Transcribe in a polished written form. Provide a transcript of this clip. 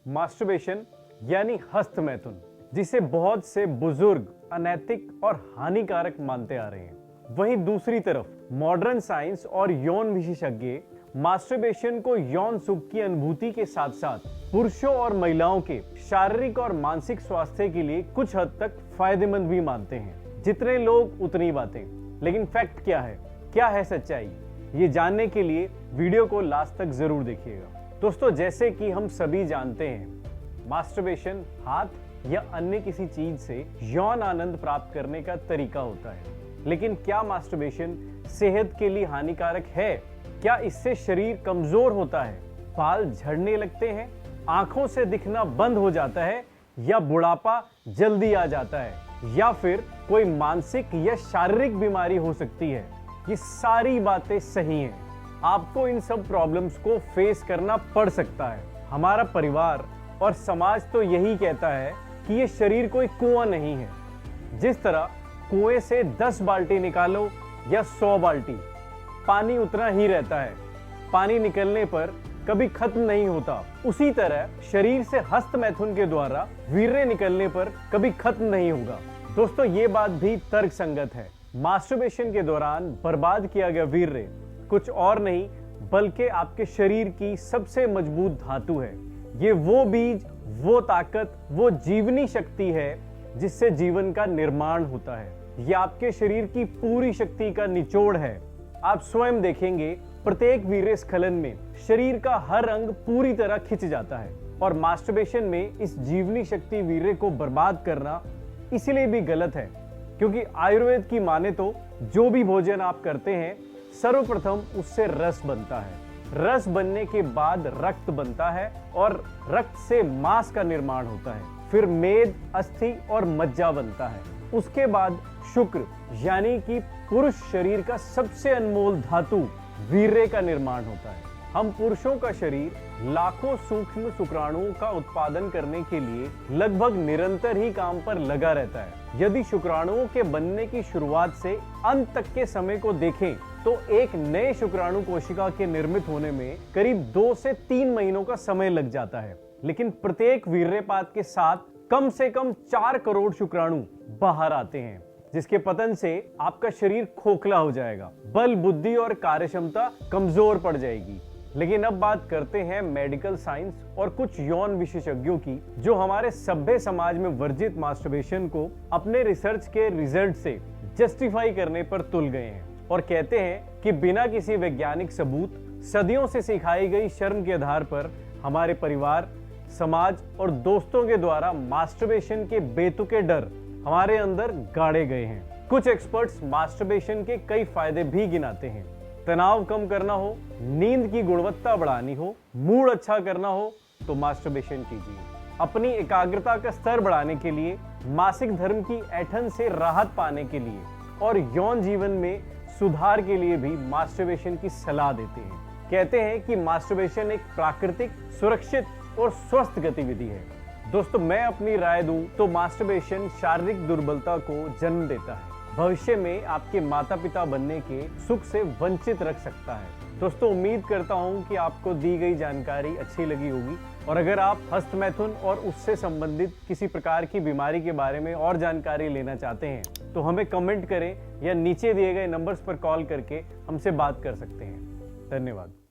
Masturbation यानी हस्त मैथुन, जिसे बहुत से बुजुर्ग अनैतिक और हानिकारक मानते आ रहे हैं। वहीं दूसरी तरफ मॉडर्न साइंस और यौन विशेषज्ञ मास्टरबेशन को यौन सुख की अनुभूति के साथ साथ पुरुषों और महिलाओं के शारीरिक और मानसिक स्वास्थ्य के लिए कुछ हद तक फायदेमंद भी मानते हैं। जितने लोग उतनी बातें। लेकिन फैक्ट क्या है सच्चाई? ये जानने के लिए वीडियो को लास्ट तक जरूर देखिएगा। दोस्तों, जैसे कि हम सभी जानते हैं, मास्टरबेशन हाथ या अन्य किसी चीज से यौन आनंद प्राप्त करने का तरीका होता है। लेकिन क्या मास्टरबेशन सेहत के लिए हानिकारक है? क्या इससे शरीर कमजोर होता है, बाल झड़ने लगते हैं, आंखों से दिखना बंद हो जाता है, या बुढ़ापा जल्दी आ जाता है, या फिर कोई मानसिक या शारीरिक बीमारी हो सकती है? ये सारी बातें सही हैं। आपको इन सब प्रॉब्लम्स को फेस करना पड़ सकता है। हमारा परिवार और समाज तो यही कहता है कि ये शरीर कोई कुआं नहीं है। जिस तरह कुएं से 10 बाल्टी निकालो या 100 बाल्टी, पानी उतना ही रहता है, पानी निकलने पर कभी खत्म नहीं होता। उसी तरह शरीर से हस्त मैथुन के द्वारा वीर्य निकलने पर कभी खत्म नहीं होगा। दोस्तों, ये बात भी तर्क संगत है। मास्टरबेशन के दौरान बर्बाद किया गया वीर्य कुछ और नहीं बल्कि आपके शरीर की सबसे मजबूत धातु है। ये वो बीज, वो ताकत, वो जीवनी शक्ति है जिससे जीवन का निर्माण होता है। ये आपके शरीर की पूरी शक्ति का निचोड़ है। आप स्वयं देखेंगे, प्रत्येक वीर्य स्खलन में शरीर का हर अंग पूरी तरह खिंच जाता है। और मास्टरबेशन में इस जीवनी शक्ति वीर्य को बर्बाद करना इसलिए भी गलत है क्योंकि आयुर्वेद की माने तो जो भी भोजन आप करते हैं, सर्वप्रथम उससे रस बनता है। रस बनने के बाद रक्त बनता है और रक्त से मांस का निर्माण होता है। फिर मेद, अस्थि और मज्जा बनता है। उसके बाद शुक्र यानी कि पुरुष शरीर का सबसे अनमोल धातु वीर्य का निर्माण होता है। हम पुरुषों का शरीर लाखों सूक्ष्म शुक्राणुओं का उत्पादन करने के लिए लगभग निरंतर ही काम पर लगा रहता है। यदि शुक्राणुओं के बनने की शुरुआत से अंत तक के समय को देखें तो एक नए शुक्राणु कोशिका के निर्मित होने में करीब 2 से 3 महीनों का समय लग जाता है। लेकिन प्रत्येक वीर्यपात के साथ कम से कम 4 करोड़ शुक्राणु बाहर आते हैं, जिसके पतन से आपका शरीर खोखला हो जाएगा, बल, बुद्धि और कार्यक्षमता कमजोर पड़ जाएगी। लेकिन अब बात करते हैं मेडिकल साइंस और कुछ यौन विशेषज्ञों की, जो हमारे सभ्य समाज में वर्जित मास्टरबेशन को अपने रिसर्च के रिजल्ट से जस्टिफाई करने पर तुल गए हैं और कहते हैं कि बिना किसी वैज्ञानिक सबूत, सदियों से सिखाई गई शर्म के आधार पर हमारे परिवार, समाज और दोस्तों के द्वारा मास्टरबेशन के बेतुके डर हमारे अंदर गाड़े गए हैं। कुछ एक्सपर्ट्स मास्टरबेशन के कई फायदे भी गिनाते हैं। तनाव कम करना हो, नींद की गुणवत्ता बढ़ानी हो, मूड अच्छा करना हो तो मास्टरबेशन कीजिए। अपनी एकाग्रता का स्तर बढ़ाने के लिए, मासिक धर्म की ऐंठन से राहत पाने के लिए और यौन जीवन में सुधार के लिए भी मास्टरबेशन की सलाह देते हैं। कहते हैं कि मास्टरबेशन एक प्राकृतिक, सुरक्षित और स्वस्थ गतिविधि है। दोस्तों, मैं अपनी राय दूं तो मास्टरबेशन शारीरिक दुर्बलता को जन्म देता है, भविष्य में आपके माता पिता बनने के सुख से वंचित रख सकता है। दोस्तों, उम्मीद करता हूं कि आपको दी गई जानकारी अच्छी लगी होगी और अगर आप हस्त मैथुन और उससे संबंधित किसी प्रकार की बीमारी के बारे में और जानकारी लेना चाहते हैं तो हमें कमेंट करें या नीचे दिए गए नंबर्स पर कॉल करके हमसे बात कर सकते हैं। धन्यवाद।